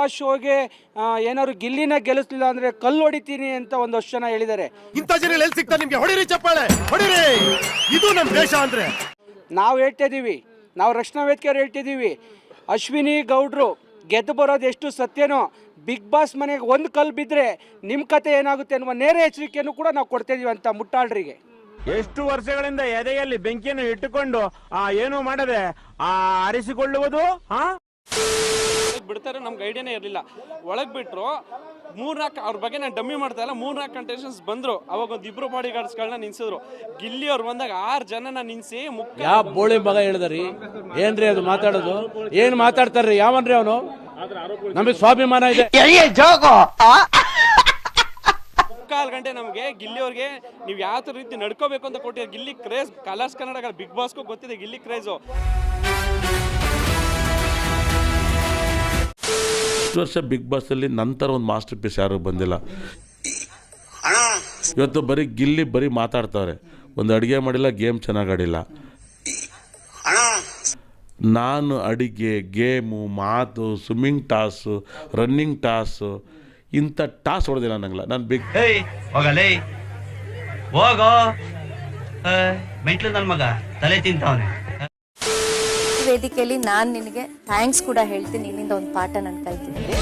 ಆ ಶೋಗೆ ಏನಾದ್ರು ಗಿಲ್ಲಿನ ಗೆಲ್ಲಿಸ್ಲಿಲ್ಲ ಅಂದ್ರೆ ಕಲ್ಲು ಹೊಡಿತೀನಿ ಅಂತ ಒಂದಷ್ಟು ಜನ ಹೇಳಿದ್ದಾರೆ. ಇಂಥ ಜನ ಎಲ್ಲಿ ಸಿಗ್ತಾರೆ ನಿಮ್ಗೆ? ಹೊಡಿರಿ ಚಪ್ಪಾಳೆ, ಹೊಡಿರಿ. ಇದು ನಮ್ಮ ದೇಶ ಅಂದ್ರೆ. ನಾವು ಹೇಳ್ತಾ ಇದೀವಿ, ನಾವು ರಕ್ಷಣಾ ವೇದಿಕೆಯವ್ರು ಹೇಳ್ತಿದ್ದೀವಿ, ಅಶ್ವಿನಿ ಗೌಡ್ರು ಗೆದ್ದು ಬರೋದು ಎಷ್ಟು ಸತ್ಯನೋ, ಬಿಗ್ ಬಾಸ್ ಮನೆಗೆ ಒಂದು ಕಲ್ಲು ಬಿದ್ದರೆ ನಿಮ್ಮ ಕತೆ ಏನಾಗುತ್ತೆ ಅನ್ನುವ ನೇರ ಎಚ್ಚರಿಕೆಯನ್ನು ಕೂಡ ನಾವು ಕೊಡ್ತಿದ್ದೀವಿ ಅಂತ ಮುಟ್ಟಾಳ್ರಿಗೆ. ಎಷ್ಟು ವರ್ಷಗಳಿಂದ ಎದೆಯಲ್ಲಿ ಬೆಂಕಿಯನ್ನು ಇಟ್ಟುಕೊಂಡು ಏನು ಮಾಡದೆ ಆರಿಸಿಕೊಳ್ಳುವುದು ಬಿಡ್ತಾರೆ. ನಮ್ಗೆ ಐಡಿಯಾನೇ ಇರಲಿಲ್ಲ. ಒಳಗೆ ಬಿಟ್ಟರು 3-4 ಅವ್ರ ಬಗ್ಗೆ ನಾನು ಡಮ್ಮಿ ಮಾಡ್ತಾ ಇಲ್ಲ. 3-4 ಕಂಟೆಸ್ಟೆಂಟ್ಸ್ ಬಂದರು. ಅವಾಗ ಒಂದು 2 ಬಾಡಿ ಗಾರ್ಡ್ಸ್ಗಳನ್ನ ನಿನ್ಸಿದ್ರು. ಗಿಲ್ಲಿ ಅವ್ರು ಬಂದಾಗ 6 ಜನನ ನಿನ್ಸಿ ಯಾವ ಬೋಳಿ ಮಗ ಹೇಳಿದ್ರಿ? ಏನ್ರಿ ಅದು ಮಾತಾಡೋದು? ಏನ್ ಮಾತಾಡ್ತಾರ್ರಿ? ಯಾವನ್ರಿ ಅವನು? ನಮಗೆ ಸ್ವಾಭಿಮಾನ ಇದೆ. 3-4 ಗಂಟೆ ನಮಗೆ ಗಿಲ್ಲಿ ಅವ್ರಿಗೆ ನೀವು ಯಾವ ರೀತಿ ನಡ್ಕೋಬೇಕು ಅಂತ ಕೊಟ್ಟಿದ್ದಾರೆ. Gilli craze Colors Kannada big ಬಾಸ್ಗೂ ಗೊತ್ತಿದೆ ಗಿಲ್ಲಿ ಕ್ರೇಜು. ಇಷ್ಟು ವರ್ಷ ಬಿಗ್ ಬಾಸ್ ಅಲ್ಲಿ ನಂತರ ಒಂದು ಮಾಸ್ಟರ್ ಪೀಸ್ ಯಾರು ಬಂದಿಲ್ಲ. ಇವತ್ತು ಬರೀ ಗಿಲ್ಲಿ ಬರೀ ಮಾತಾಡ್ತಾರೆ, ಒಂದು ಅಡುಗೆ ಮಾಡಿಲ್ಲ, ಗೇಮ್ ಚೆನ್ನಾಗಿ ಆಡಿಲ್ಲ. ನಾನು ಅಡಿಗೆ, ಗೇಮು, ಮಾತು, ಸ್ವಿಮ್ಮಿಂಗ್ ಟಾಸು, ರನ್ನಿಂಗ್ ಟಾಸು, ಇಂಥ ಟಾಸ್ ಹೊಡೆದಿಲ್ಲ ನಂಗಲ್ಲ. ನಾನು ಬಿಗ್ ಹೋಗಲೇ ಹೋಗೋ ಮೆಂಟ್ಲು ನನ್ನ ಮಗ ತಲೆ ತಿಂತವನೆ. ವೇದಿಕೆಯಲ್ಲಿ ನಾನು ನಿನಗೆ ಥ್ಯಾಂಕ್ಸ್ ಕೂಡ ಹೇಳ್ತೀನಿ. ನಿನ್ನಿಂದ ಒಂದು ಪಾಠ ನಾನು ಕಲ್ತಿದ್ದೀನಿ.